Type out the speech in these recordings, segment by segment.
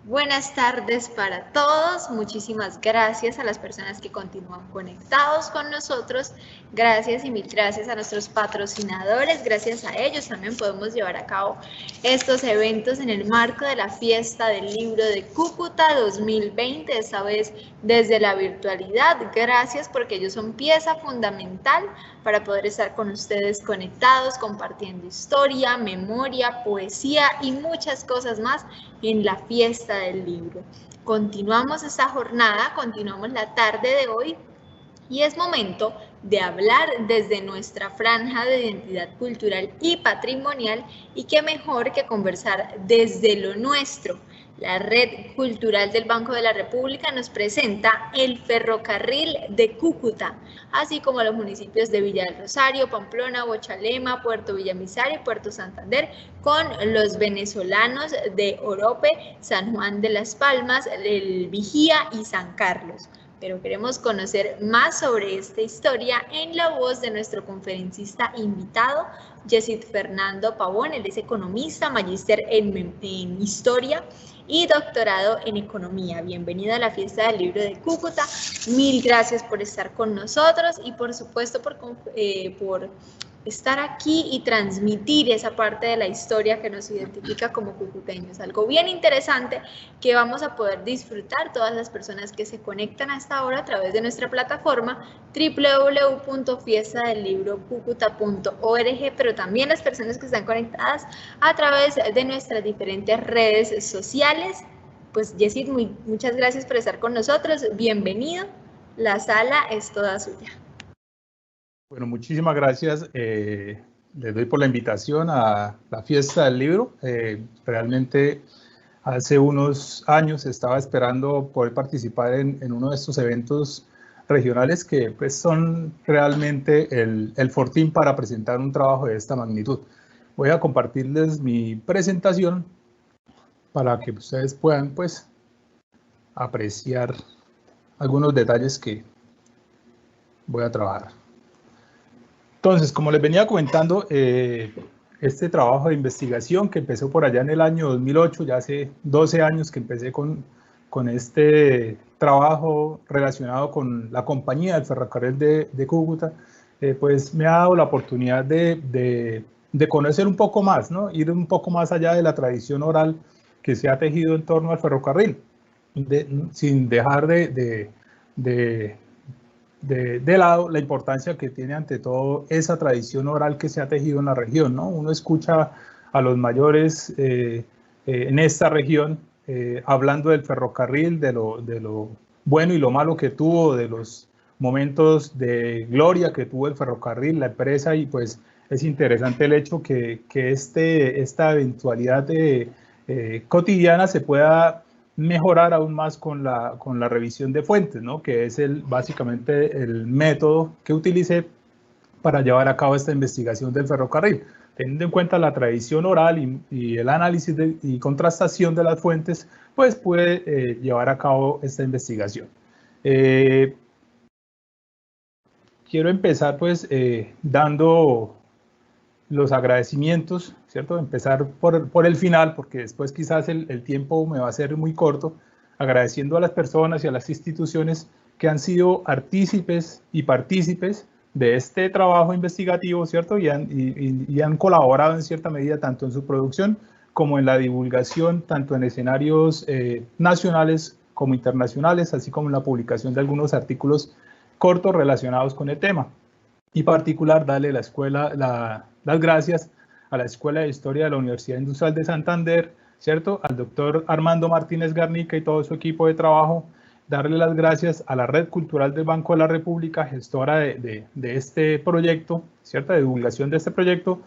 Buenas tardes para todos. Muchísimas gracias a las personas que continúan conectados con nosotros. Gracias y mil gracias a nuestros patrocinadores. Gracias a ellos también podemos llevar a cabo estos eventos en el marco de la Fiesta del Libro de Cúcuta 2020, esta vez desde la virtualidad. Gracias porque ellos son pieza fundamental para poder estar con ustedes conectados, compartiendo historia, memoria, poesía y muchas cosas más en la Fiesta del Libro. Continuamos esta jornada, continuamos la tarde de hoy y es momento de hablar desde nuestra franja de identidad cultural y patrimonial, y qué mejor que conversar desde lo nuestro. La Red Cultural del Banco de la República nos presenta el Ferrocarril de Cúcuta, así como los municipios de Villa del Rosario, Pamplona, Bochalema, Puerto Villamizar y Puerto Santander, con los venezolanos de Orope, San Juan de las Palmas, El Vigía y San Carlos. Pero queremos conocer más sobre esta historia en la voz de nuestro conferencista invitado, Yesid Fernando Pavón. Él es economista, magíster en historia y doctorado en economía. Bienvenido a la Fiesta del Libro de Cúcuta. Mil gracias por estar con nosotros y por supuesto por estar aquí y transmitir esa parte de la historia que nos identifica como cucuteños. Algo bien interesante que vamos a poder disfrutar todas las personas que se conectan a esta hora a través de nuestra plataforma www.fiestadelibrocucuta.org, pero también las personas que están conectadas a través de nuestras diferentes redes sociales. Pues Yesid, muchas gracias por estar con nosotros. Bienvenido. La sala es toda suya. Bueno, muchísimas gracias. Les doy por la invitación a la Fiesta del Libro. Realmente hace unos años estaba esperando poder participar en uno de estos eventos regionales que pues, son realmente el fortín para presentar un trabajo de esta magnitud. Voy a compartirles mi presentación para que ustedes puedan pues, apreciar algunos detalles que voy a trabajar. Entonces, como les venía comentando, este trabajo de investigación que empezó por allá en el año 2008, ya hace 12 años que empecé con este trabajo relacionado con la compañía del ferrocarril de Cúcuta, pues me ha dado la oportunidad de conocer un poco más, ¿no? Ir un poco más allá de la tradición oral que se ha tejido en torno al ferrocarril, sin dejar de lado la importancia que tiene ante todo esa tradición oral que se ha tejido en la región, ¿no? Uno escucha a los mayores en esta región hablando del ferrocarril, de lo bueno y lo malo que tuvo, de los momentos de gloria que tuvo el ferrocarril, la empresa, y pues es interesante el hecho que esta eventualidad cotidiana se pueda mejorar aún más con la revisión de fuentes, ¿no? Que es básicamente el método que utilicé para llevar a cabo esta investigación del ferrocarril. Teniendo en cuenta la tradición oral y el análisis y contrastación de las fuentes, pues pude llevar a cabo esta investigación. Quiero empezar pues dando los agradecimientos, ¿cierto? Empezar por el final, porque después quizás el tiempo me va a ser muy corto, agradeciendo a las personas y a las instituciones que han sido artícipes y partícipes de este trabajo investigativo, ¿cierto? Y han colaborado en cierta medida tanto en su producción como en la divulgación, tanto en escenarios nacionales como internacionales, así como en la publicación de algunos artículos cortos relacionados con el tema. Y particular darle las gracias a la Escuela de Historia de la Universidad Industrial de Santander, ¿cierto? Al doctor Armando Martínez Garnica y todo su equipo de trabajo, darle las gracias a la Red Cultural del Banco de la República, gestora de este proyecto, ¿cierto? De divulgación de este proyecto,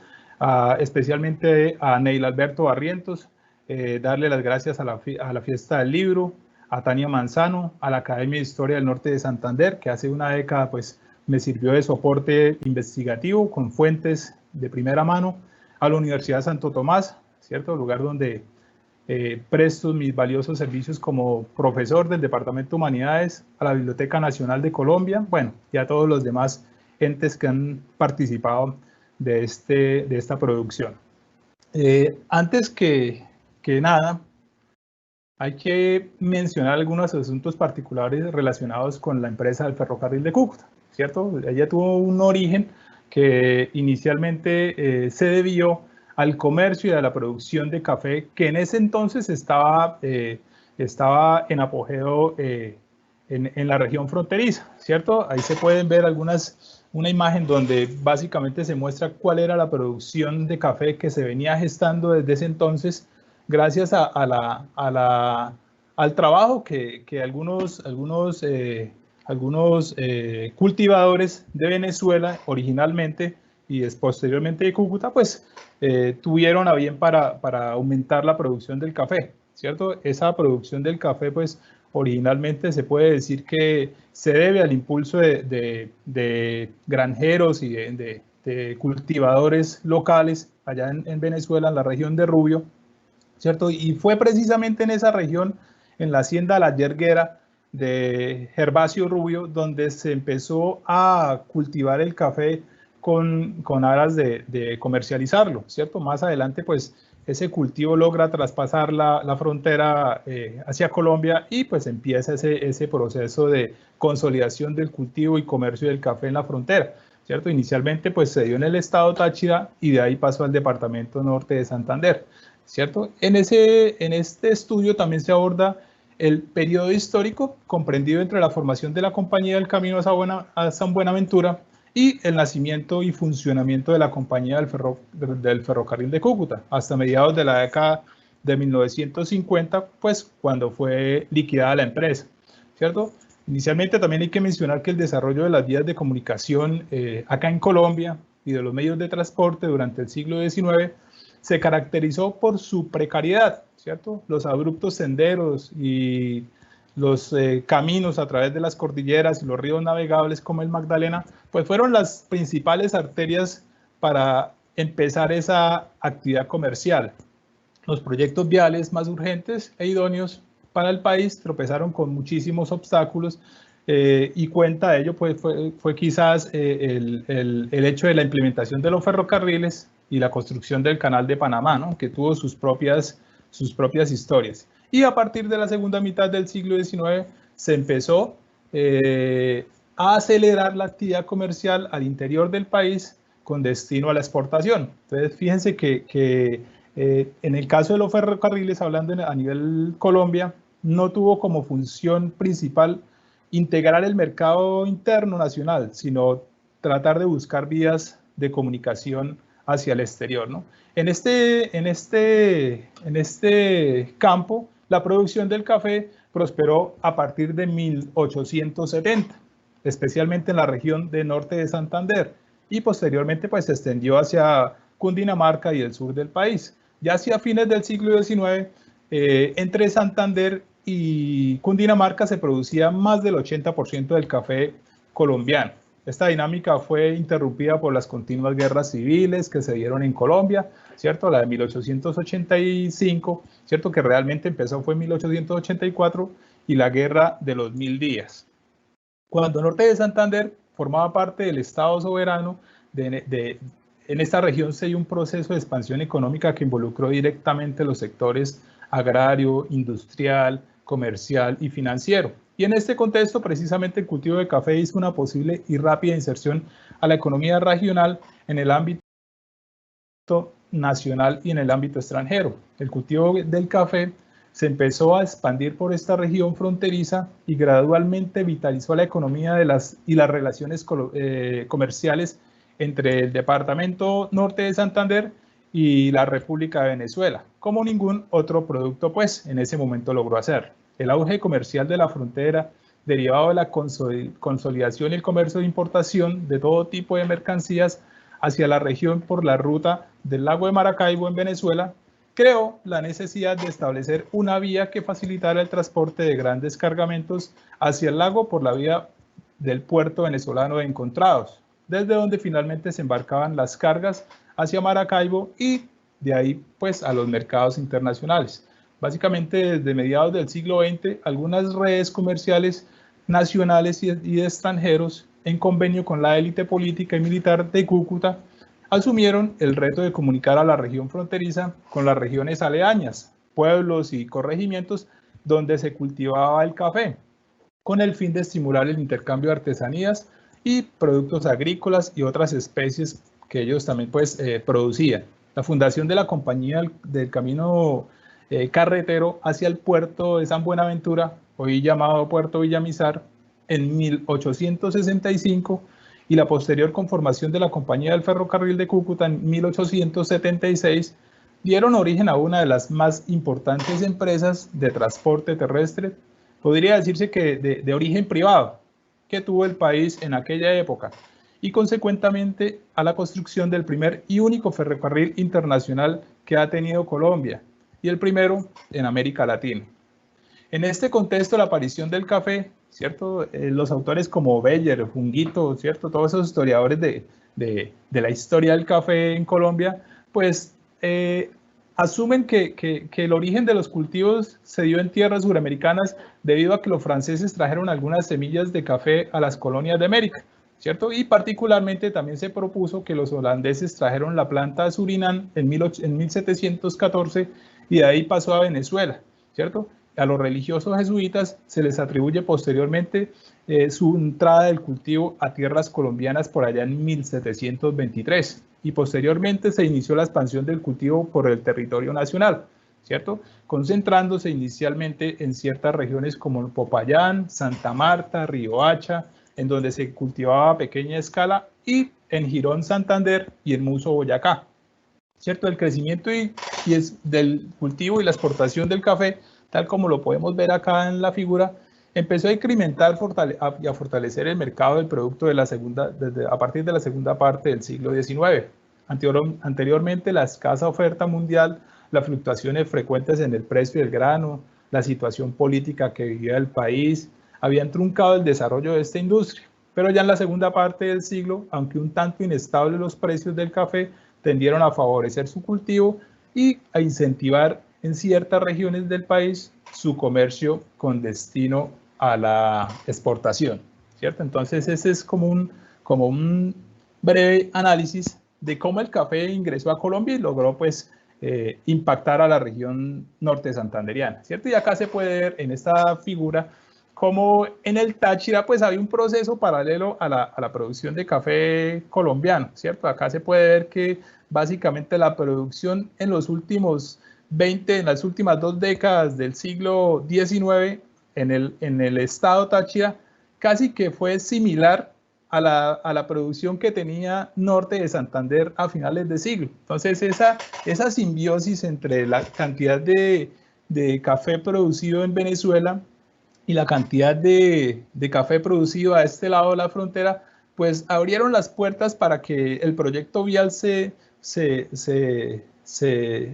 especialmente a Neil Alberto Barrientos, darle las gracias a la Fiesta del Libro, a Tania Manzano, a la Academia de Historia del Norte de Santander, que hace una década, pues, me sirvió de soporte investigativo con fuentes de primera mano, a la Universidad Santo Tomás, ¿cierto? Lugar donde presto mis valiosos servicios como profesor del Departamento de Humanidades, a la Biblioteca Nacional de Colombia, bueno, y a todos los demás entes que han participado de esta producción. Antes que nada, hay que mencionar algunos asuntos particulares relacionados con la empresa del ferrocarril de Cúcuta, ¿cierto? Ella tuvo un origen que inicialmente se debió al comercio y a la producción de café, que en ese entonces estaba en apogeo en la región fronteriza, ¿cierto? Ahí se pueden ver una imagen donde básicamente se muestra cuál era la producción de café que se venía gestando desde ese entonces, gracias al trabajo que algunos cultivadores de Venezuela originalmente y posteriormente de Cúcuta, pues tuvieron a bien para aumentar la producción del café, ¿cierto? Esa producción del café, pues originalmente se puede decir que se debe al impulso de granjeros y de cultivadores locales allá en Venezuela, en la región de Rubio, ¿cierto? Y fue precisamente en esa región, en la hacienda La Yerguera de Gervasio Rubio, donde se empezó a cultivar el café con aras de comercializarlo, ¿cierto? Más adelante, pues, ese cultivo logra traspasar la frontera hacia Colombia y pues empieza ese proceso de consolidación del cultivo y comercio del café en la frontera, ¿cierto? Inicialmente, pues, se dio en el estado Táchira y de ahí pasó al departamento norte de Santander, ¿cierto? En este estudio también se aborda el periodo histórico comprendido entre la formación de la Compañía del Camino a San Buenaventura y el nacimiento y funcionamiento de la Compañía del Ferrocarril de Cúcuta, hasta mediados de la década de 1950, pues cuando fue liquidada la empresa, ¿cierto? Inicialmente también hay que mencionar que el desarrollo de las vías de comunicación acá en Colombia y de los medios de transporte durante el siglo XIX se caracterizó por su precariedad, ¿cierto? Los abruptos senderos y los caminos a través de las cordilleras y los ríos navegables como el Magdalena, pues fueron las principales arterias para empezar esa actividad comercial. Los proyectos viales más urgentes e idóneos para el país tropezaron con muchísimos obstáculos y cuenta de ello pues, fue quizás el hecho de la implementación de los ferrocarriles y la construcción del Canal de Panamá, ¿no? Que tuvo sus propias historias. Y a partir de la segunda mitad del siglo XIX se empezó a acelerar la actividad comercial al interior del país con destino a la exportación. Entonces, fíjense que en el caso de los ferrocarriles, hablando a nivel Colombia, no tuvo como función principal integrar el mercado interno nacional, sino tratar de buscar vías de comunicación hacia el exterior, ¿no? En este campo, la producción del café prosperó a partir de 1870, especialmente en la región del norte de Santander, y posteriormente pues, se extendió hacia Cundinamarca y el sur del país. Ya hacia fines del siglo XIX, entre Santander y Cundinamarca se producía más del 80% del café colombiano. Esta dinámica fue interrumpida por las continuas guerras civiles que se dieron en Colombia, ¿cierto? La de 1885, ¿cierto? Que realmente empezó fue en 1884 y la guerra de los 1000 días. Cuando Norte de Santander formaba parte del Estado soberano, en esta región se dio un proceso de expansión económica que involucró directamente los sectores agrario, industrial, comercial y financiero. Y en este contexto, precisamente el cultivo de café hizo una posible y rápida inserción a la economía regional en el ámbito nacional y en el ámbito extranjero. El cultivo del café se empezó a expandir por esta región fronteriza y gradualmente vitalizó la economía y las relaciones comerciales entre el departamento norte de Santander y la República de Venezuela, como ningún otro producto pues en ese momento logró hacer. El auge comercial de la frontera, derivado de la consolidación y el comercio de importación de todo tipo de mercancías hacia la región por la ruta del lago de Maracaibo en Venezuela, creó la necesidad de establecer una vía que facilitara el transporte de grandes cargamentos hacia el lago por la vía del puerto venezolano de Encontrados, desde donde finalmente se embarcaban las cargas hacia Maracaibo y de ahí pues a los mercados internacionales. Básicamente desde mediados del siglo XX, algunas redes comerciales nacionales y de extranjeros, en convenio con la élite política y militar de Cúcuta, asumieron el reto de comunicar a la región fronteriza con las regiones aledañas, pueblos y corregimientos donde se cultivaba el café, con el fin de estimular el intercambio de artesanías y productos agrícolas y otras especies que ellos también pues producían. La fundación de la Compañía del Camino Carretero hacia el puerto de San Buenaventura, hoy llamado Puerto Villamizar, en 1865, y la posterior conformación de la Compañía del Ferrocarril de Cúcuta en 1876, dieron origen a una de las más importantes empresas de transporte terrestre, podría decirse que de origen privado, que tuvo el país en aquella época, y consecuentemente a la construcción del primer y único ferrocarril internacional que ha tenido Colombia, y el primero en América Latina. En este contexto, la aparición del café, ¿cierto? Los autores como Beller, Junguito, ¿cierto? Todos esos historiadores de la historia del café en Colombia, pues asumen que el origen de los cultivos se dio en tierras suramericanas debido a que los franceses trajeron algunas semillas de café a las colonias de América, ¿cierto? Y particularmente también se propuso que los holandeses trajeron la planta a Surinam en 1714 y de ahí pasó a Venezuela, ¿cierto? A los religiosos jesuitas se les atribuye posteriormente su entrada del cultivo a tierras colombianas por allá en 1723 y posteriormente se inició la expansión del cultivo por el territorio nacional, ¿cierto? Concentrándose inicialmente en ciertas regiones como el Popayán, Santa Marta, Riohacha, en donde se cultivaba a pequeña escala, y en Girón, Santander y en Muso, Boyacá, ¿cierto? El crecimiento del cultivo y la exportación del café, tal como lo podemos ver acá en la figura, empezó a incrementar y a fortalecer el mercado del producto a partir de la segunda parte del siglo XIX. Anteriormente, la escasa oferta mundial, las fluctuaciones frecuentes en el precio del grano, la situación política que vivía el país, habían truncado el desarrollo de esta industria. Pero ya en la segunda parte del siglo, aunque un tanto inestables los precios del café, tendieron a favorecer su cultivo y a incentivar en ciertas regiones del país su comercio con destino a la exportación, ¿cierto? Entonces ese es como un breve análisis de cómo el café ingresó a Colombia y logró pues impactar a la región norte santanderiana, ¿cierto? Y acá se puede ver en esta figura cómo en el Táchira pues había un proceso paralelo a la producción de café colombiano, ¿cierto? Acá se puede ver que básicamente la producción en las últimas 2 décadas del siglo XIX en el estado Táchira casi que fue similar a la producción que tenía norte de Santander a finales de siglo. Entonces esa simbiosis entre la cantidad de café producido en Venezuela y la cantidad de café producido a este lado de la frontera, pues abrieron las puertas para que el proyecto vial se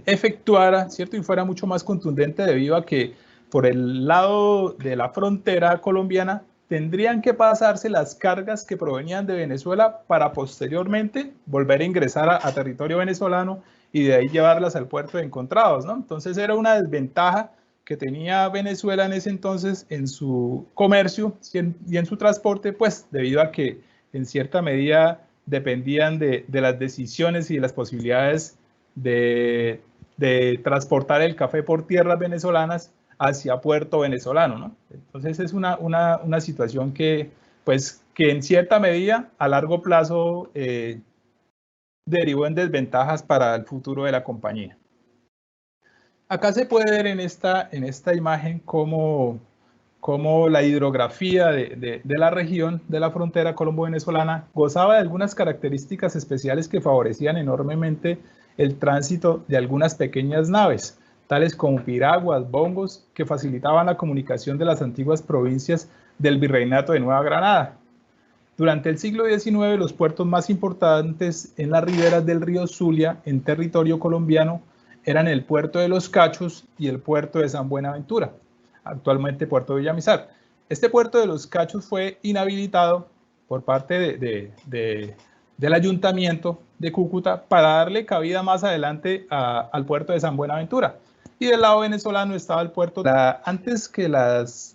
efectuara, ¿cierto? Y fuera mucho más contundente debido a que por el lado de la frontera colombiana tendrían que pasarse las cargas que provenían de Venezuela para posteriormente volver a ingresar a territorio venezolano y de ahí llevarlas al puerto de Encontrados, ¿no? Entonces era una desventaja que tenía Venezuela en ese entonces en su comercio y en su transporte, pues debido a que en cierta medida dependían de las decisiones y de las posibilidades de transportar el café por tierras venezolanas hacia puerto venezolano, ¿no? Entonces es una situación que en cierta medida a largo plazo derivó en desventajas para el futuro de la compañía. Acá se puede ver en esta imagen cómo la hidrografía de la región de la frontera colombo-venezolana gozaba de algunas características especiales que favorecían enormemente el tránsito de algunas pequeñas naves, tales como piraguas, bongos, que facilitaban la comunicación de las antiguas provincias del Virreinato de Nueva Granada. Durante el siglo XIX, los puertos más importantes en las riberas del río Zulia, en territorio colombiano, eran el puerto de Los Cachos y el puerto de San Buenaventura, actualmente puerto de Villamizar. Este puerto de Los Cachos fue inhabilitado por parte del ayuntamiento de Cúcuta para darle cabida más adelante al puerto de San Buenaventura. Y del lado venezolano estaba el puerto. Antes que los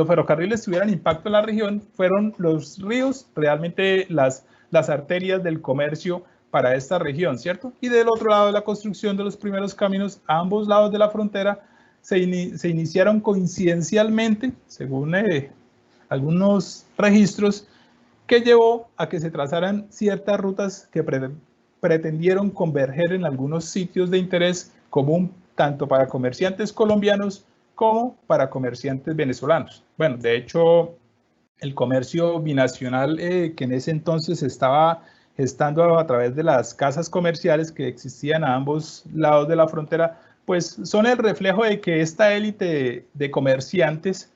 ferrocarriles tuvieran impacto en la región, fueron los ríos realmente las arterias del comercio para esta región, ¿cierto? Y del otro lado de la construcción de los primeros caminos, a ambos lados de la frontera, se iniciaron coincidencialmente, según algunos registros, que llevó a que se trazaran ciertas rutas que pretendieron converger en algunos sitios de interés común, tanto para comerciantes colombianos como para comerciantes venezolanos. Bueno, de hecho, el comercio binacional que en ese entonces estaba gestando a través de las casas comerciales que existían a ambos lados de la frontera, pues son el reflejo de que esta élite de comerciantes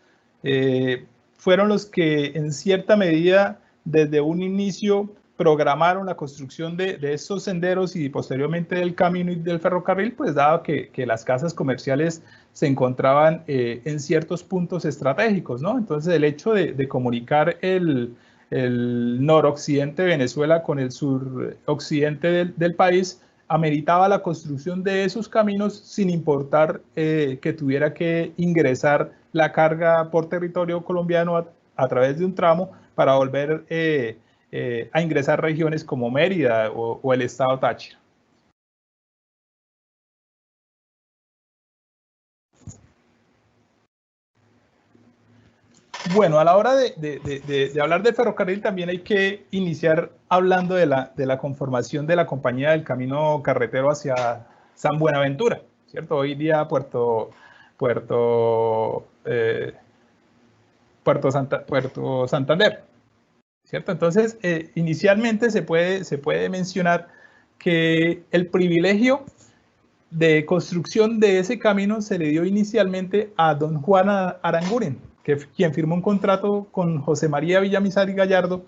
fueron los que en cierta medida desde un inicio programaron la construcción de estos senderos y posteriormente del camino y del ferrocarril, pues dado que las casas comerciales se encontraban en ciertos puntos estratégicos, ¿no? Entonces el hecho de comunicar el noroccidente de Venezuela con el suroccidente del país ameritaba la construcción de esos caminos sin importar que tuviera que ingresar la carga por territorio colombiano a través de un tramo para volver a ingresar regiones como Mérida o el estado Táchira. Bueno, a la hora de hablar de ferrocarril también hay que iniciar hablando de la conformación de la Compañía del Camino Carretero hacia San Buenaventura, ¿cierto? Hoy día Puerto Santander, ¿cierto? Entonces, inicialmente se puede mencionar que el privilegio de construcción de ese camino se le dio inicialmente a don Juan Aranguren, quien firmó un contrato con José María Villamizar y Gallardo,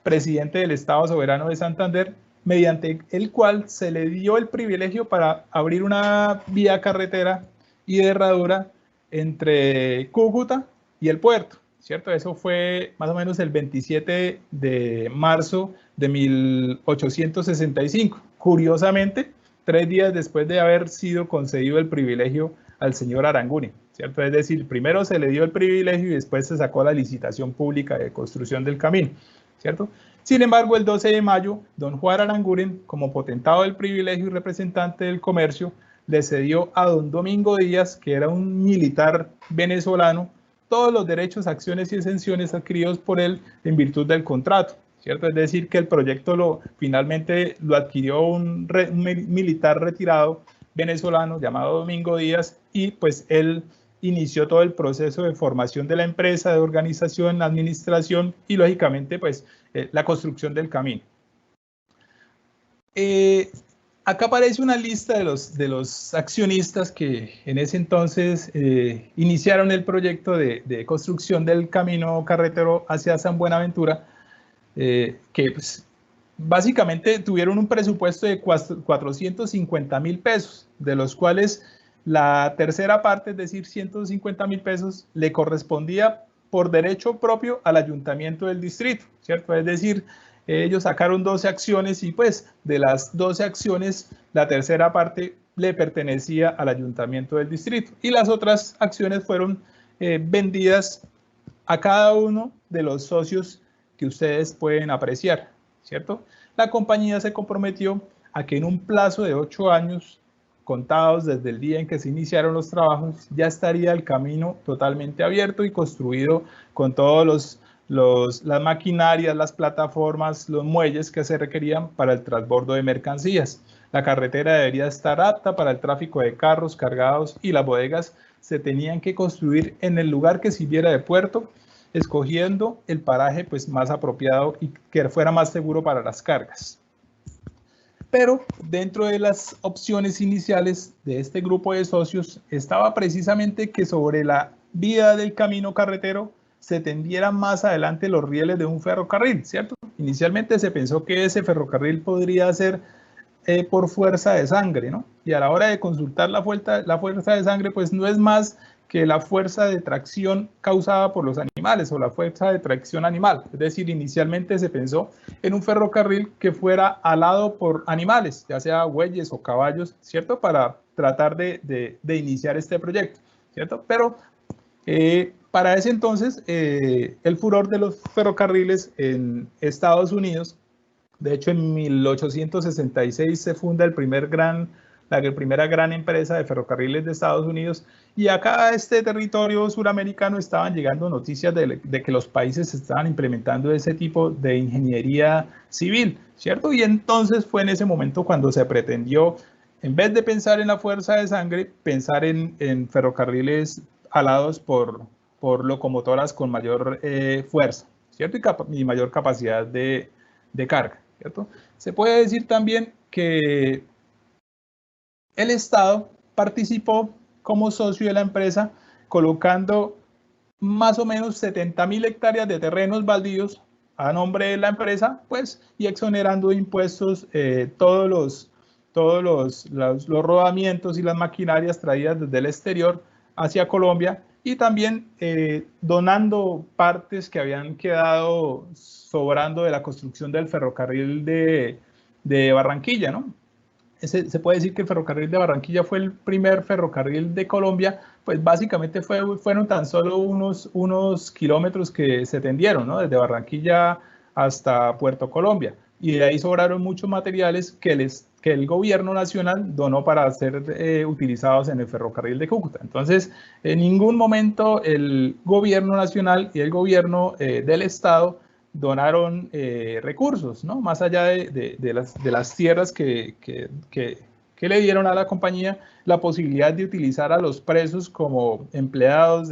presidente del Estado Soberano de Santander, mediante el cual se le dio el privilegio para abrir una vía carretera y de herradura entre Cúcuta y el puerto, ¿cierto? Eso fue más o menos el 27 de marzo de 1865. Curiosamente, 3 días después de haber sido concedido el privilegio al señor Aranguren, ¿cierto? Es decir, primero se le dio el privilegio y después se sacó la licitación pública de construcción del camino, ¿cierto? Sin embargo, el 12 de mayo, don Juan Aranguren, como potentado del privilegio y representante del comercio, le cedió a don Domingo Díaz, que era un militar venezolano, todos los derechos, acciones y exenciones adquiridos por él en virtud del contrato, ¿cierto? Es decir, que el proyecto finalmente lo adquirió un militar retirado venezolano llamado Domingo Díaz y pues él inició todo el proceso de formación de la empresa, de organización, administración y lógicamente pues la construcción del camino. Acá aparece una lista de los accionistas que en ese entonces iniciaron el proyecto de construcción del camino carretero hacia San Buenaventura, que pues, básicamente tuvieron un presupuesto de 450.000 pesos, de los cuales la tercera parte, es decir, 150.000 pesos, le correspondía por derecho propio al ayuntamiento del distrito, ¿cierto? Es decir, ellos sacaron 12 acciones y pues de las 12 acciones, la tercera parte le pertenecía al ayuntamiento del distrito y las otras acciones fueron vendidas a cada uno de los socios que ustedes pueden apreciar, ¿cierto? La compañía se comprometió a que en un plazo de 8 años, contados desde el día en que se iniciaron los trabajos, ya estaría el camino totalmente abierto y construido con todos las maquinarias, las plataformas, los muelles que se requerían para el transbordo de mercancías. La carretera debería estar apta para el tráfico de carros cargados y las bodegas se tenían que construir en el lugar que sirviera de puerto, escogiendo el paraje pues, más apropiado y que fuera más seguro para las cargas. Pero dentro de las opciones iniciales de este grupo de socios estaba precisamente que sobre la vía del camino carretero se tendieran más adelante los rieles de un ferrocarril, ¿cierto? Inicialmente se pensó que ese ferrocarril podría ser por fuerza de sangre, ¿no? Y a la hora de consultar la fuerza de sangre, pues no es más que la fuerza de tracción causada por los animales o la fuerza de tracción animal. Es decir, inicialmente se pensó en un ferrocarril que fuera alado por animales, ya sea bueyes o caballos, ¿cierto? Para tratar de iniciar este proyecto, ¿cierto? Pero para ese entonces, el furor de los ferrocarriles en Estados Unidos, de hecho en 1866 se funda la primera gran empresa de ferrocarriles de Estados Unidos Y acá a este territorio suramericano estaban llegando noticias de que los países estaban implementando ese tipo de ingeniería civil, ¿cierto? Y entonces fue en ese momento cuando se pretendió, en vez de pensar en la fuerza de sangre, pensar en ferrocarriles alados por locomotoras con mayor fuerza, ¿cierto? Y mayor capacidad de carga, ¿cierto? Se puede decir también que el Estado participó como socio de la empresa colocando más o menos 70.000 hectáreas de terrenos baldíos a nombre de la empresa, pues, y exonerando de impuestos todos los rodamientos y las maquinarias traídas desde el exterior hacia Colombia, y también donando partes que habían quedado sobrando de la construcción del ferrocarril de Barranquilla, ¿no? Se puede decir que el ferrocarril de Barranquilla fue el primer ferrocarril de Colombia, pues básicamente fueron tan solo unos kilómetros que se tendieron, ¿no? Desde Barranquilla hasta Puerto Colombia. Y de ahí sobraron muchos materiales que el gobierno nacional donó para ser utilizados en el ferrocarril de Cúcuta. Entonces, en ningún momento el gobierno nacional y el gobierno del Estado donaron recursos, ¿no? Más allá de las tierras que le dieron a la compañía la posibilidad de utilizar a los presos como empleados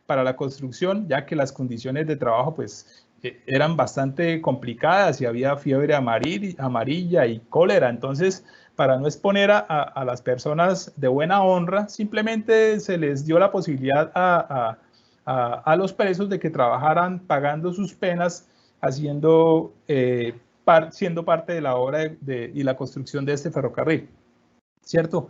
para la construcción, ya que las condiciones de trabajo pues eran bastante complicadas y había fiebre amarilla y cólera. Entonces, para no exponer a las personas de buena honra, simplemente se les dio la posibilidad a los presos de que trabajaran pagando sus penas, siendo parte de la obra y la construcción de este ferrocarril, ¿cierto?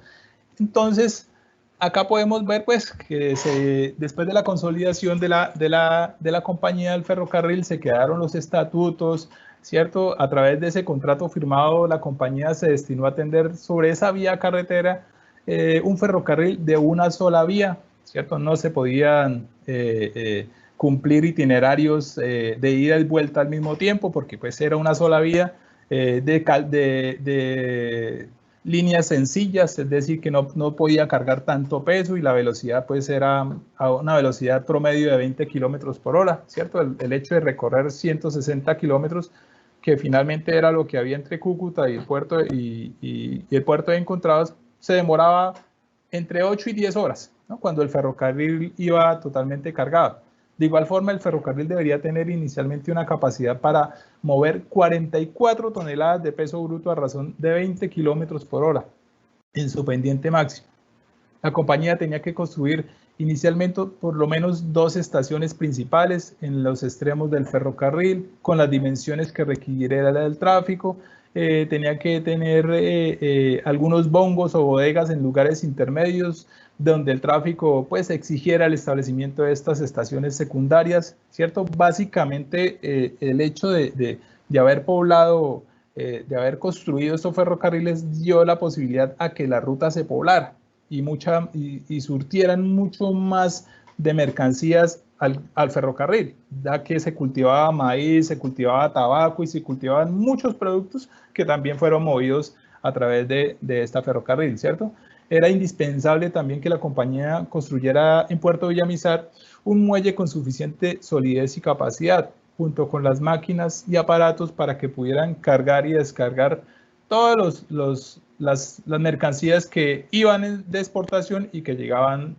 Entonces, acá podemos ver pues que después de la consolidación de la compañía del ferrocarril se quedaron los estatutos, ¿cierto? A través de ese contrato firmado, la compañía se destinó a atender sobre esa vía carretera un ferrocarril de una sola vía, ¿cierto? No se podían cumplir itinerarios de ida y vuelta al mismo tiempo, porque pues era una sola vía de líneas sencillas, es decir, que no podía cargar tanto peso y la velocidad pues era a una velocidad promedio de 20 kilómetros por hora, ¿cierto? El hecho de recorrer 160 kilómetros, que finalmente era lo que había entre Cúcuta y el puerto de Encontrados, se demoraba entre 8 y 10 horas, ¿no? Cuando el ferrocarril iba totalmente cargado. De igual forma, el ferrocarril debería tener inicialmente una capacidad para mover 44 toneladas de peso bruto a razón de 20 kilómetros por hora en su pendiente máximo. La compañía tenía que construir inicialmente por lo menos 2 estaciones principales en los extremos del ferrocarril, con las dimensiones que requiriera el tráfico. Tenía que tener algunos bongos o bodegas en lugares intermedios donde el tráfico pues exigiera el establecimiento de estas estaciones secundarias, ¿cierto? Básicamente el hecho de haber poblado, de haber construido estos ferrocarriles dio la posibilidad a que la ruta se poblara y surtieran mucho más de mercancías al ferrocarril, ya que se cultivaba maíz, se cultivaba tabaco y se cultivaban muchos productos que también fueron movidos a través de esta ferrocarril, ¿cierto? Era indispensable también que la compañía construyera en Puerto Villamizar un muelle con suficiente solidez y capacidad, junto con las máquinas y aparatos para que pudieran cargar y descargar todas las mercancías que iban de exportación y que llegaban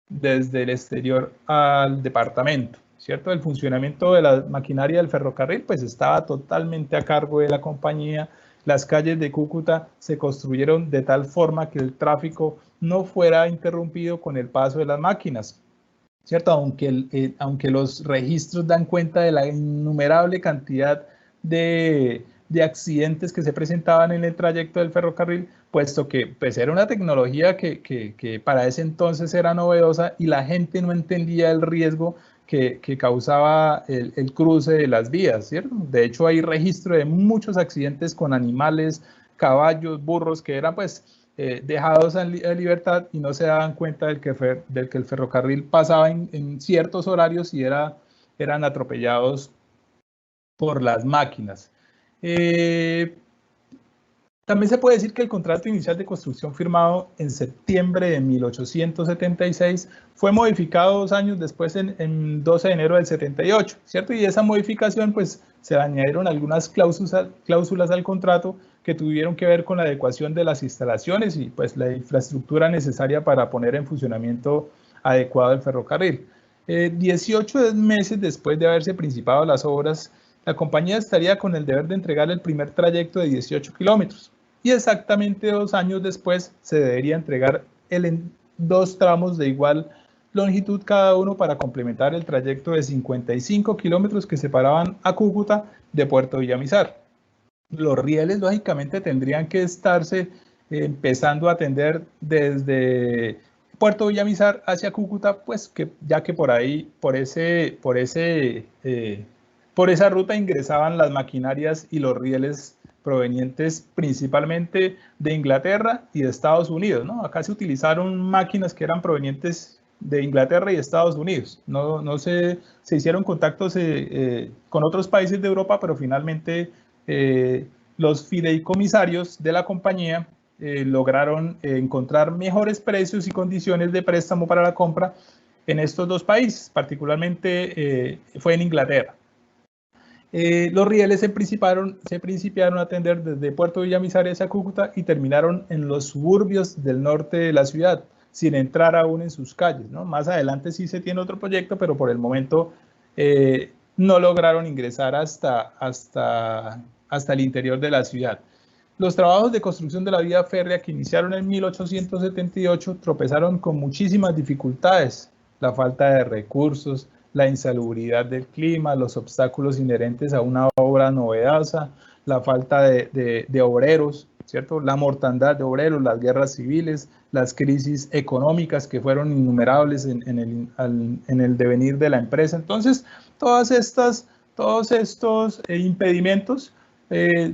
desde el exterior al departamento, ¿cierto? El funcionamiento de la maquinaria del ferrocarril pues estaba totalmente a cargo de la compañía. Las calles de Cúcuta se construyeron de tal forma que el tráfico no fuera interrumpido con el paso de las máquinas, ¿cierto? Aunque los registros dan cuenta de la innumerable cantidad de accidentes que se presentaban en el trayecto del ferrocarril, puesto que pues, era una tecnología que para ese entonces era novedosa y la gente no entendía el riesgo que causaba el cruce de las vías, ¿cierto? De hecho, hay registro de muchos accidentes con animales, caballos, burros, que eran pues dejados en libertad y no se daban cuenta del que el ferrocarril pasaba en ciertos horarios y eran atropellados por las máquinas. También se puede decir que el contrato inicial de construcción firmado en septiembre de 1876 fue modificado 2 años después, en 12 de enero del 78, ¿cierto? Y esa modificación, pues, se añadieron algunas cláusulas al contrato que tuvieron que ver con la adecuación de las instalaciones y, pues, la infraestructura necesaria para poner en funcionamiento adecuado el ferrocarril. 18 meses después de haberse principado las obras, la compañía estaría con el deber de entregar el primer trayecto de 18 kilómetros. Y exactamente 2 años después se debería entregar en 2 tramos de igual longitud cada uno para complementar el trayecto de 55 kilómetros que separaban a Cúcuta de Puerto Villamizar. Los rieles, lógicamente, tendrían que estarse empezando a atender desde Puerto Villamizar hacia Cúcuta, pues ya que por ahí, por esa ruta ingresaban las maquinarias y los rieles provenientes principalmente de Inglaterra y de Estados Unidos, ¿no? Acá se utilizaron máquinas que eran provenientes de Inglaterra y Estados Unidos. No se hicieron contactos con otros países de Europa, pero finalmente los fideicomisarios de la compañía lograron encontrar mejores precios y condiciones de préstamo para la compra en estos 2 países, particularmente fue en Inglaterra. Los rieles se principiaron a atender desde Puerto Villamizar hacia Cúcuta y terminaron en los suburbios del norte de la ciudad, sin entrar aún en sus calles, ¿no? Más adelante sí se tiene otro proyecto, pero por el momento no lograron ingresar hasta el interior de la ciudad. Los trabajos de construcción de la vía férrea que iniciaron en 1878 tropezaron con muchísimas dificultades: la falta de recursos, la insalubridad del clima, los obstáculos inherentes a una obra novedosa, la falta de obreros, ¿cierto? La mortandad de obreros, las guerras civiles, las crisis económicas que fueron innumerables en el devenir de la empresa. Entonces, todos estos impedimentos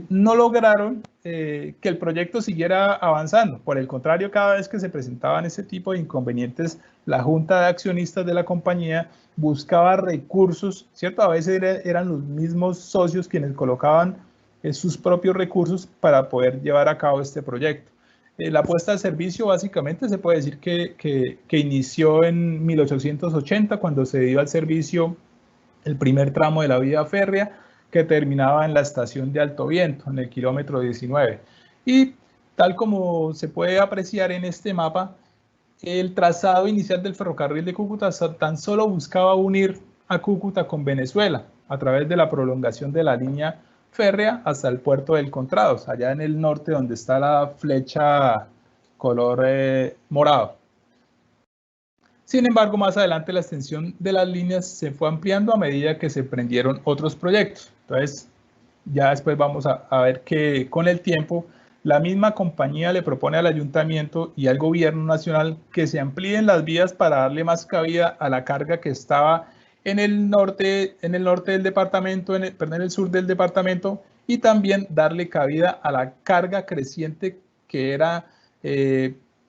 no lograron que el proyecto siguiera avanzando. Por el contrario, cada vez que se presentaban ese tipo de inconvenientes, la junta de accionistas de la compañía buscaba recursos, ¿cierto? A veces eran los mismos socios quienes colocaban sus propios recursos para poder llevar a cabo este proyecto. La puesta de servicio básicamente se puede decir que inició en 1880, cuando se dio al servicio el primer tramo de la vía férrea, que terminaba en la estación de Alto Viento, en el kilómetro 19. Y tal como se puede apreciar en este mapa, el trazado inicial del ferrocarril de Cúcuta tan solo buscaba unir a Cúcuta con Venezuela a través de la prolongación de la línea férrea hasta el puerto del Contrados, allá en el norte, donde está la flecha color morado. Sin embargo, más adelante la extensión de las líneas se fue ampliando a medida que se emprendieron otros proyectos. Entonces, ya después vamos a ver que con el tiempo la misma compañía le propone al ayuntamiento y al gobierno nacional que se amplíen las vías para darle más cabida a la carga que estaba en el norte del departamento, en el sur del departamento, y también darle cabida a la carga creciente que era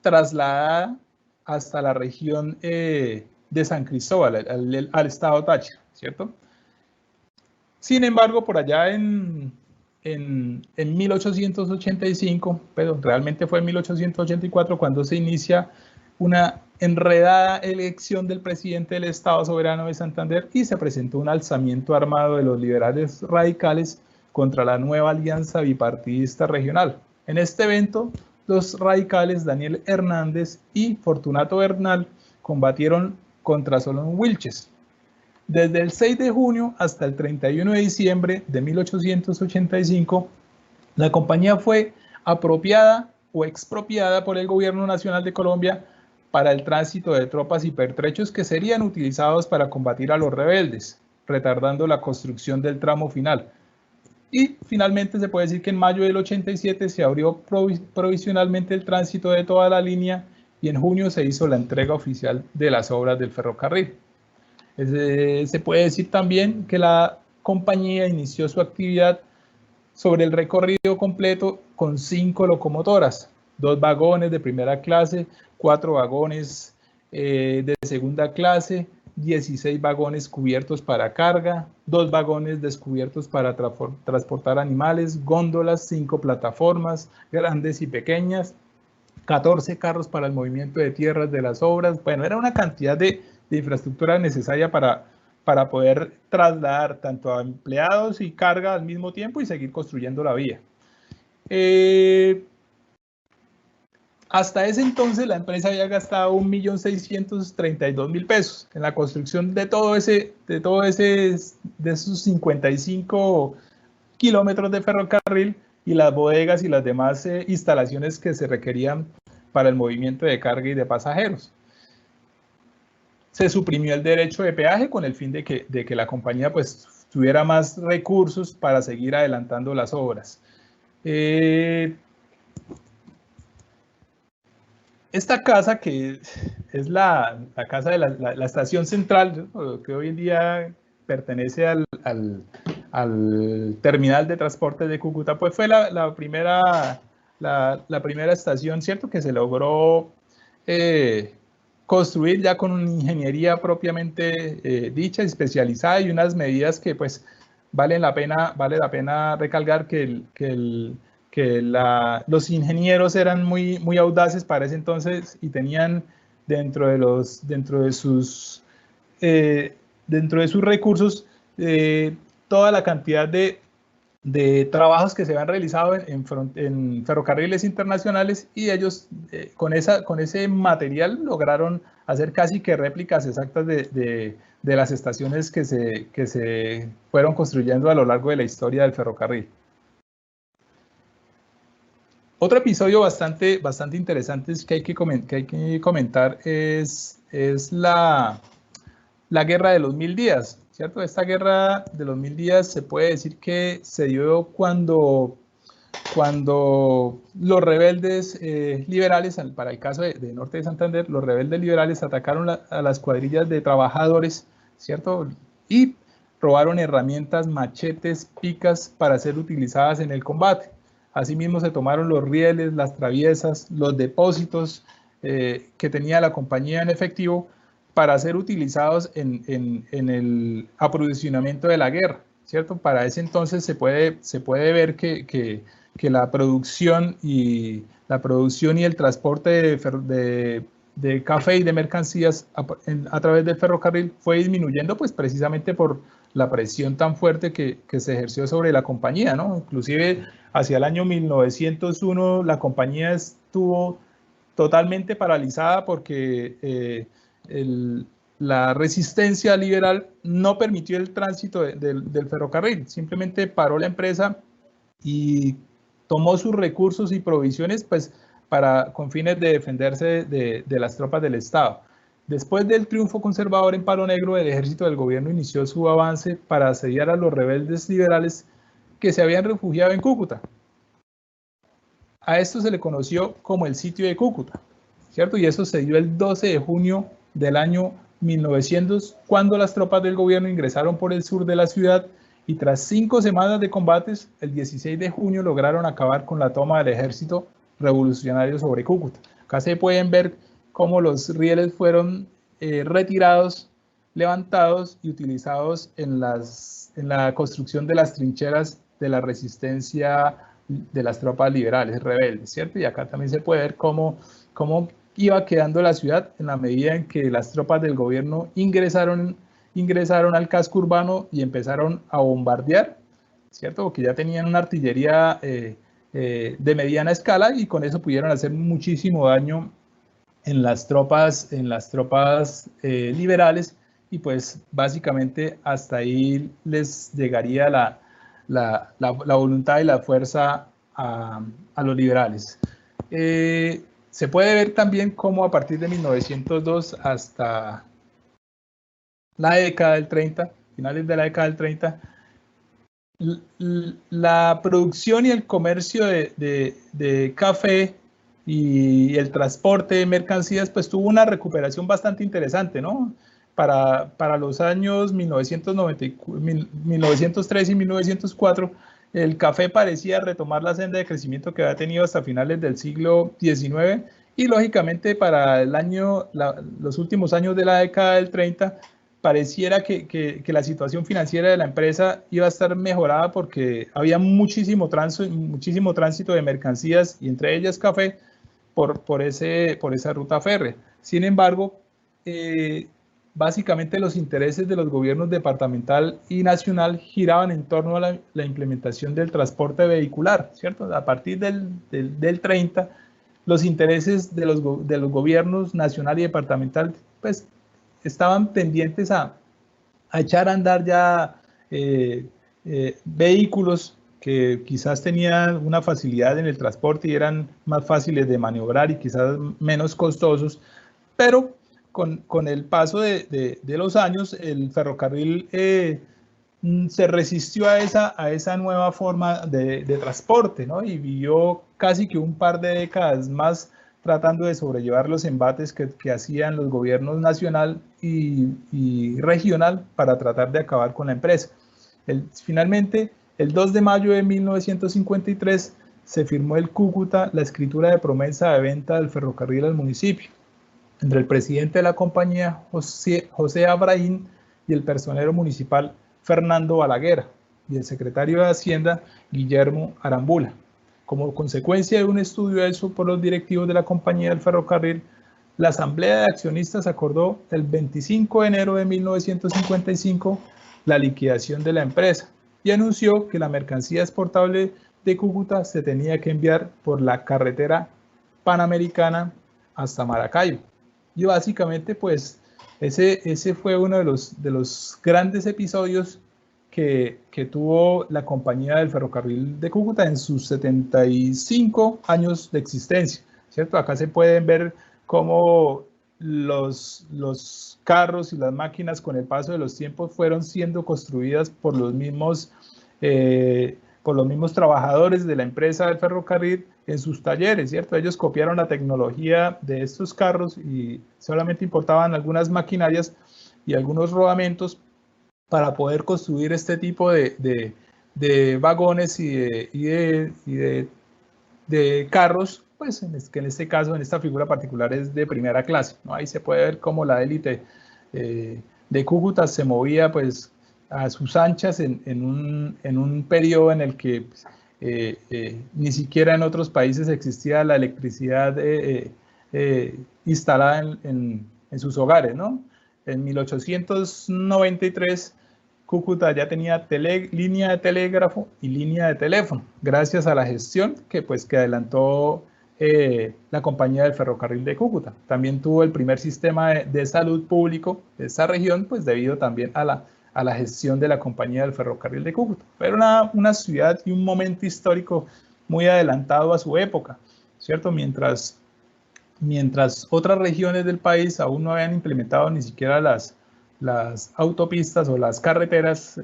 trasladada hasta la región de San Cristóbal, al estado Táchira, ¿cierto? Sin embargo, por allá en 1885, pero realmente fue en 1884 cuando se inicia una enredada elección del presidente del Estado Soberano de Santander y se presentó un alzamiento armado de los liberales radicales contra la nueva alianza bipartidista regional. En este evento, los radicales Daniel Hernández y Fortunato Bernal combatieron contra Solón Wilches. Desde el 6 de junio hasta el 31 de diciembre de 1885, la compañía fue apropiada o expropiada por el Gobierno Nacional de Colombia para el tránsito de tropas y pertrechos que serían utilizados para combatir a los rebeldes, retardando la construcción del tramo final. Y finalmente se puede decir que en mayo del 87 se abrió provisionalmente el tránsito de toda la línea y en junio se hizo la entrega oficial de las obras del ferrocarril. Se puede decir también que la compañía inició su actividad sobre el recorrido completo con 5 locomotoras, 2 vagones de primera clase, 4 vagones de segunda clase, 16 vagones cubiertos para carga, 2 vagones descubiertos para transportar animales, góndolas, 5 plataformas grandes y pequeñas, 14 carros para el movimiento de tierras de las obras. Bueno, era una cantidad de infraestructura necesaria para poder trasladar tanto a empleados y carga al mismo tiempo y seguir construyendo la vía. Hasta ese entonces la empresa había gastado 1.632.000 pesos en la construcción de esos 55 kilómetros de ferrocarril y las bodegas y las demás instalaciones que se requerían para el movimiento de carga y de pasajeros. Se suprimió el derecho de peaje con el fin de que la compañía pues tuviera más recursos para seguir adelantando las obras. Esta casa, que es la casa de la estación central, que hoy en día pertenece al terminal de transporte de Cúcuta, pues fue la primera estación, ¿cierto?, que se logró construir ya con una ingeniería propiamente dicha, especializada, y unas medidas que pues vale la pena recalcar que los ingenieros eran muy audaces para ese entonces y tenían dentro de sus recursos toda la cantidad de trabajos que se habían realizado en ferrocarriles internacionales, y ellos con ese material lograron hacer casi que réplicas exactas de las estaciones que se fueron construyendo a lo largo de la historia del ferrocarril. Otro episodio bastante interesante que hay que comentar es la Guerra de los 1000 días, ¿cierto? Esta Guerra de los 1000 días se puede decir que se dio cuando los rebeldes liberales, para el caso de Norte de Santander, los rebeldes liberales atacaron a las cuadrillas de trabajadores, ¿cierto? Y robaron herramientas, machetes, picas para ser utilizadas en el combate. Asimismo se tomaron los rieles, las traviesas, los depósitos que tenía la compañía en efectivo para ser utilizados en el aprovisionamiento de la guerra, ¿cierto? Para ese entonces se puede ver que la producción y el transporte de café y de mercancías a través del ferrocarril fue disminuyendo, pues precisamente por la presión tan fuerte que se ejerció sobre la compañía, ¿no? Inclusive hacia el año 1901 la compañía estuvo totalmente paralizada porque la resistencia liberal no permitió el tránsito del ferrocarril. Simplemente paró la empresa y tomó sus recursos y provisiones pues con fines de defenderse de las tropas del Estado. Después del triunfo conservador en Palo Negro, el ejército del gobierno inició su avance para asediar a los rebeldes liberales que se habían refugiado en Cúcuta. A esto se le conoció como el sitio de Cúcuta, ¿cierto? Y eso se dio el 12 de junio del año 1900, cuando las tropas del gobierno ingresaron por el sur de la ciudad y tras 5 semanas de combates, el 16 de junio lograron acabar con la toma del ejército revolucionario sobre Cúcuta. Acá se pueden ver cómo los rieles fueron retirados, levantados y utilizados en la construcción de las trincheras de la resistencia de las tropas liberales rebeldes, ¿cierto? Y acá también se puede ver cómo iba quedando la ciudad en la medida en que las tropas del gobierno ingresaron al casco urbano y empezaron a bombardear, ¿cierto? Porque ya tenían una artillería de mediana escala y con eso pudieron hacer muchísimo daño en las tropas liberales, y pues básicamente hasta ahí les llegaría la voluntad y la fuerza a los liberales. Se puede ver también cómo a partir de 1902 hasta la década del 30, finales de la década del 30, la producción y el comercio de café y el transporte de mercancías pues tuvo una recuperación bastante interesante, ¿no? Para los años 1903 y 1904, el café parecía retomar la senda de crecimiento que había tenido hasta finales del siglo XIX, y lógicamente para los últimos años de la década del 30 pareciera que la situación financiera de la empresa iba a estar mejorada porque había muchísimo tránsito de mercancías y entre ellas café por esa ruta férrea. Sin embargo, básicamente los intereses de los gobiernos departamental y nacional giraban en torno a la implementación del transporte vehicular, ¿cierto? A partir del 30, los intereses de los gobiernos nacional y departamental pues estaban pendientes a echar a andar ya vehículos que quizás tenían una facilidad en el transporte y eran más fáciles de maniobrar y quizás menos costosos, pero con el paso de los años el ferrocarril se resistió a esa nueva forma de transporte, ¿no? Y vivió casi que un par de décadas más tratando de sobrellevar los embates que hacían los gobiernos nacional y regional para tratar de acabar con la empresa. Finalmente, el 2 de mayo de 1953 se firmó el Cúcuta la escritura de promesa de venta del ferrocarril al municipio, entre el presidente de la compañía, José Abraín, y el personero municipal Fernando Balaguer, y el secretario de Hacienda, Guillermo Arambula. Como consecuencia de un estudio hecho por los directivos de la compañía del ferrocarril, la Asamblea de Accionistas acordó el 25 de enero de 1955 la liquidación de la empresa y anunció que la mercancía exportable de Cúcuta se tenía que enviar por la carretera panamericana hasta Maracaibo. Y básicamente, pues, ese fue uno de los grandes episodios que tuvo la compañía del ferrocarril de Cúcuta en sus 75 años de existencia, ¿cierto? Acá se pueden ver cómo los carros y las máquinas con el paso de los tiempos fueron siendo construidas por los mismos trabajadores de la empresa del ferrocarril en sus talleres, ¿cierto? Ellos copiaron la tecnología de estos carros y solamente importaban algunas maquinarias y algunos rodamentos para poder construir este tipo de vagones y de carros, pues que en este caso, en esta figura particular, es de primera clase, ¿no? Ahí se puede ver cómo la élite de Cúcuta se movía pues a sus anchas en un periodo en el que ni siquiera en otros países existía la electricidad instalada en sus hogares, ¿no? En 1893, Cúcuta ya tenía línea de telégrafo y línea de teléfono, gracias a la gestión que adelantó la compañía del ferrocarril de Cúcuta. También tuvo el primer sistema de salud público de esta región, pues debido también a la gestión de la compañía del ferrocarril de Cúcuta. Pero una ciudad y un momento histórico muy adelantado a su época, ¿cierto? Mientras otras regiones del país aún no habían implementado ni siquiera las autopistas o las carreteras,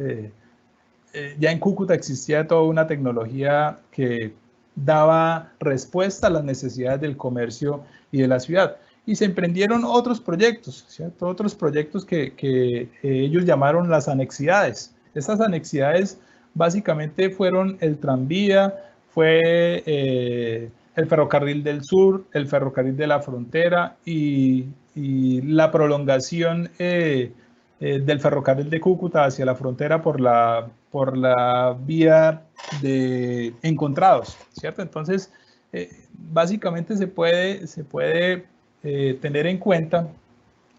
ya en Cúcuta existía toda una tecnología que daba respuesta a las necesidades del comercio y de la ciudad. Y se emprendieron otros proyectos, ¿cierto? Otros proyectos que ellos llamaron las anexidades. Estas anexidades básicamente fueron el tranvía, fue el ferrocarril del sur, el ferrocarril de la frontera y la prolongación del ferrocarril de Cúcuta hacia la frontera por la vía de Encontrados, ¿cierto? Entonces, básicamente se puede tener en cuenta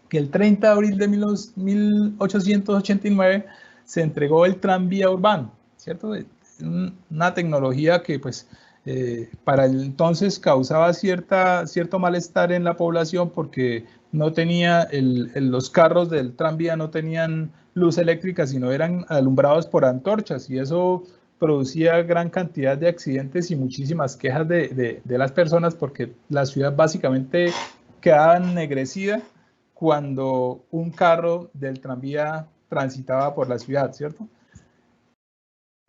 que el 30 de abril de 1889 se entregó el tranvía urbano, ¿cierto? Una tecnología que pues para el entonces causaba cierto malestar en la población porque no tenía los carros del tranvía no tenían luz eléctrica, sino eran alumbrados por antorchas, y eso producía gran cantidad de accidentes y muchísimas quejas de las personas, porque la ciudad básicamente quedaba ennegrecida cuando un carro del tranvía transitaba por la ciudad, ¿cierto?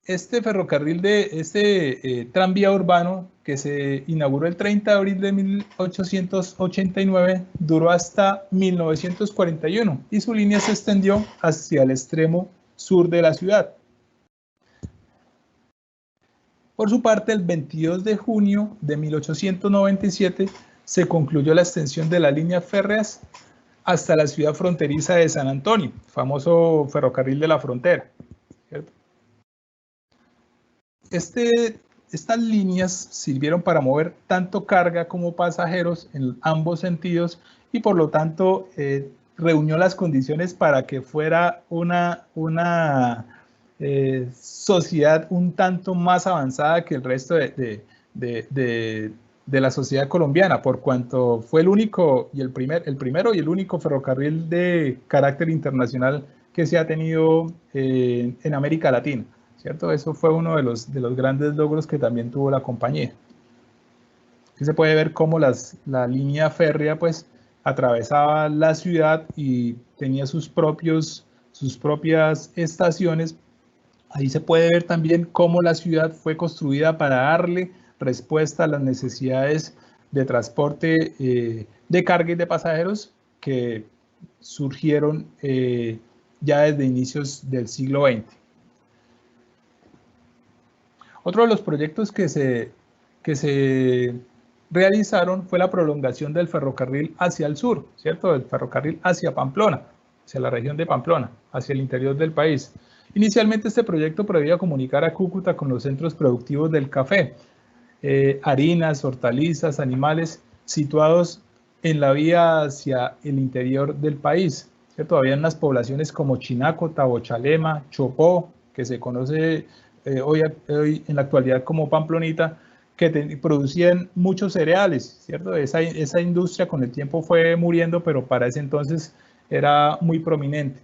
Este tranvía urbano que se inauguró el 30 de abril de 1889 duró hasta 1941 y su línea se extendió hacia el extremo sur de la ciudad. Por su parte, el 22 de junio de 1897 se concluyó la extensión de las líneas férreas hasta la ciudad fronteriza de San Antonio, famoso ferrocarril de la frontera, ¿cierto? Estas líneas sirvieron para mover tanto carga como pasajeros en ambos sentidos y por lo tanto reunió las condiciones para que fuera una sociedad un tanto más avanzada que el resto de la sociedad colombiana, por cuanto fue el único y el primero y el único ferrocarril de carácter internacional que se ha tenido en América Latina, ¿cierto? Eso fue uno de los grandes logros que también tuvo la compañía. Aquí se puede ver cómo la línea férrea pues atravesaba la ciudad y tenía sus propias estaciones. Ahí se puede ver también cómo la ciudad fue construida para darle respuesta a las necesidades de transporte de carga y de pasajeros que surgieron ya desde inicios del siglo XX. Otro de los proyectos que se realizaron fue la prolongación del ferrocarril hacia el sur, ¿cierto? El ferrocarril hacia Pamplona, hacia la región de Pamplona, hacia el interior del país. Inicialmente este proyecto preveía comunicar a Cúcuta con los centros productivos del café, harinas, hortalizas, animales situados en la vía hacia el interior del país, ¿cierto? Había unas poblaciones como Chinaco, Tabochalema, Chopó, que se conoce hoy en la actualidad como Pamplonita, que producían muchos cereales, ¿cierto? Esa industria con el tiempo fue muriendo, pero para ese entonces era muy prominente.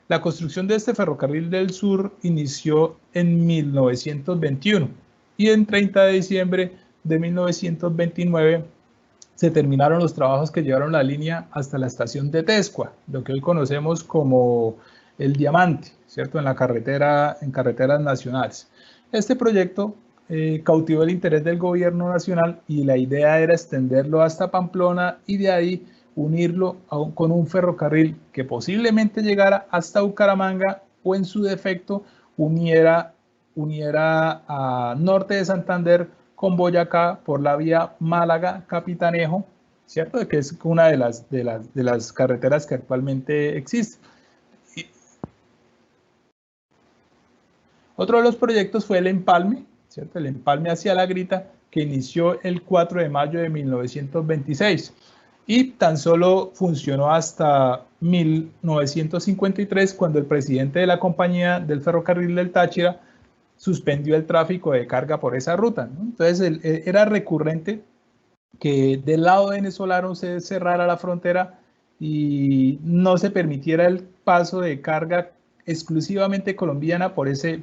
La construcción de este ferrocarril del sur inició en 1921 y en 30 de diciembre de 1929 se terminaron los trabajos que llevaron la línea hasta la estación de Tescua, lo que hoy conocemos como el Diamante, ¿cierto? En carreteras nacionales. Este proyecto cautivó el interés del gobierno nacional y la idea era extenderlo hasta Pamplona y de ahí unirlo con un ferrocarril que posiblemente llegara hasta Bucaramanga o en su defecto uniera a norte de Santander con Boyacá por la vía Málaga-Capitanejo, ¿cierto? Que es una de las carreteras que actualmente existen. Otro de los proyectos fue el empalme, ¿cierto? El empalme hacia La Grita, que inició el 4 de mayo de 1926 y tan solo funcionó hasta 1953, cuando el presidente de la compañía del ferrocarril del Táchira suspendió el tráfico de carga por esa ruta, ¿no? Entonces era recurrente que del lado venezolano se cerrara la frontera y no se permitiera el paso de carga exclusivamente colombiana por ese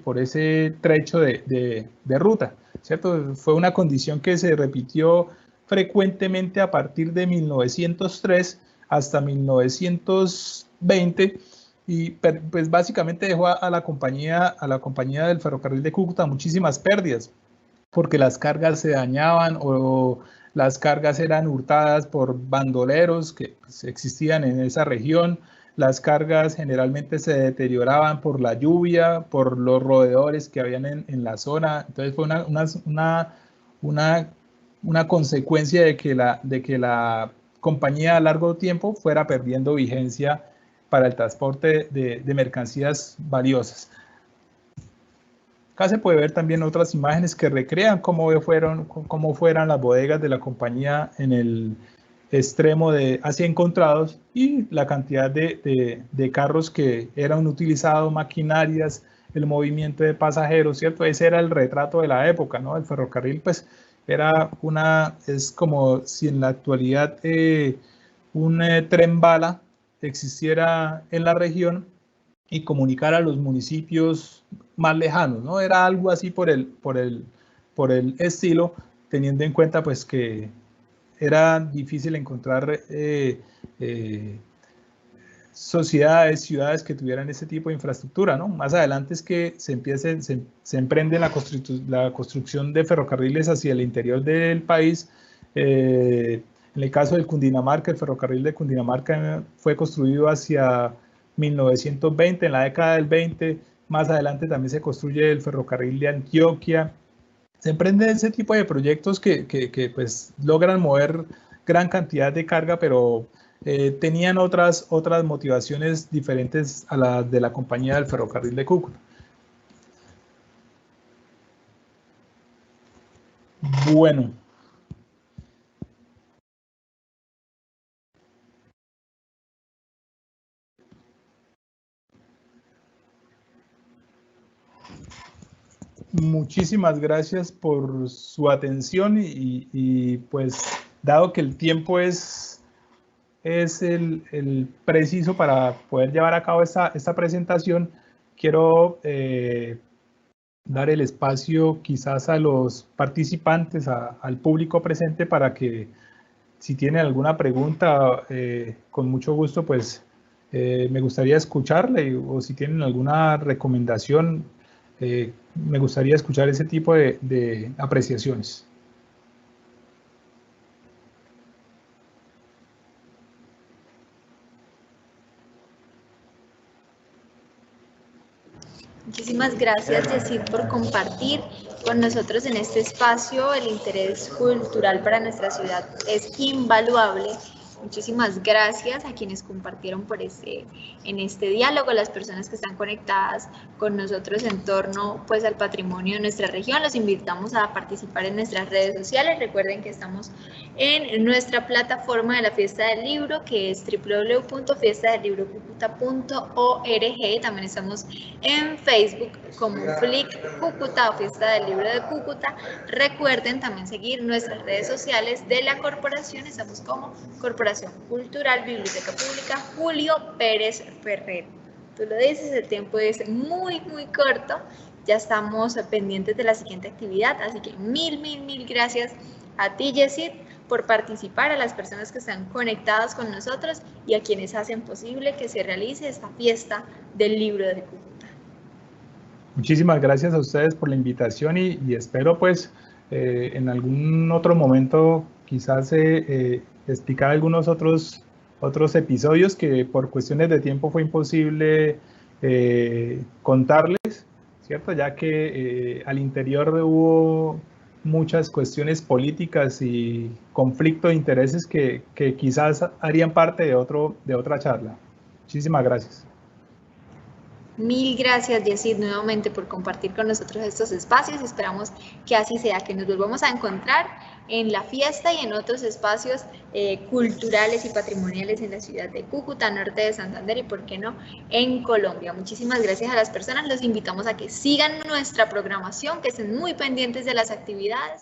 trecho de ruta, ¿cierto? Fue una condición que se repitió frecuentemente a partir de 1903 hasta 1920 y pues básicamente dejó a la compañía del ferrocarril de Cúcuta muchísimas pérdidas porque las cargas se dañaban o las cargas eran hurtadas por bandoleros que pues, existían en esa región. Las cargas generalmente se deterioraban por la lluvia, por los roedores que habían en la zona. Entonces fue una consecuencia de que la compañía a largo tiempo fuera perdiendo vigencia para el transporte de mercancías valiosas. Acá se puede ver también otras imágenes que recrean cómo fueran las bodegas de la compañía en el extremo de Asia Encontrados y la cantidad de carros que eran utilizados, maquinarias, el movimiento de pasajeros, ¿cierto? Ese era el retrato de la época, ¿no? El ferrocarril, pues, es como si en la actualidad un tren bala existiera en la región y comunicar a los municipios más lejanos, ¿no? Era algo así por el estilo, teniendo en cuenta pues que era difícil encontrar sociedades, ciudades que tuvieran ese tipo de infraestructura, ¿no? Más adelante es que se emprende la construcción de ferrocarriles hacia el interior del país. En el caso del Cundinamarca, el ferrocarril de Cundinamarca fue construido hacia 1920, en la década del 20, más adelante también se construye el ferrocarril de Antioquia. Se emprenden ese tipo de proyectos que pues logran mover gran cantidad de carga, pero tenían otras motivaciones diferentes a las de la compañía del ferrocarril de Cúcuta. Bueno. Muchísimas gracias por su atención y pues dado que el tiempo es el preciso para poder llevar a cabo esta presentación, quiero dar el espacio quizás a los participantes, al público presente, para que si tienen alguna pregunta, con mucho gusto, pues me gustaría escucharle, o si tienen alguna recomendación, me gustaría escuchar ese tipo de apreciaciones. Muchísimas gracias, Yesid, por compartir con nosotros en este espacio. El interés cultural para nuestra ciudad es invaluable. Muchísimas gracias a quienes compartieron en este diálogo, las personas que están conectadas con nosotros en torno pues al patrimonio de nuestra región. Los invitamos a participar en nuestras redes sociales. Recuerden que estamos en nuestra plataforma de la Fiesta del Libro, que es www.fiestadelibrocucuta.org. También estamos en Facebook como FLIC Cúcuta o Fiesta del Libro de Cúcuta. Recuerden también seguir nuestras redes sociales de la corporación. Estamos como Corporación Cultural Biblioteca Pública Julio Pérez Ferrer. Tú lo dices, el tiempo es muy corto. Ya estamos pendientes de la siguiente actividad, así que mil gracias a ti, Yesid, por participar, a las personas que están conectadas con nosotros y a quienes hacen posible que se realice esta fiesta del libro de Cúcuta. Muchísimas gracias a ustedes por la invitación y espero pues en algún otro momento quizás explicar algunos otros episodios que por cuestiones de tiempo fue imposible contarles, ¿cierto? Ya que al interior hubo muchas cuestiones políticas y conflicto de intereses que quizás harían parte de otra charla. Muchísimas gracias. Mil gracias, Yesid, nuevamente por compartir con nosotros estos espacios. Esperamos que así sea, que nos volvamos a encontrar en la fiesta y en otros espacios culturales y patrimoniales en la ciudad de Cúcuta, norte de Santander y, por qué no, en Colombia. Muchísimas gracias a las personas. Los invitamos a que sigan nuestra programación, que estén muy pendientes de las actividades.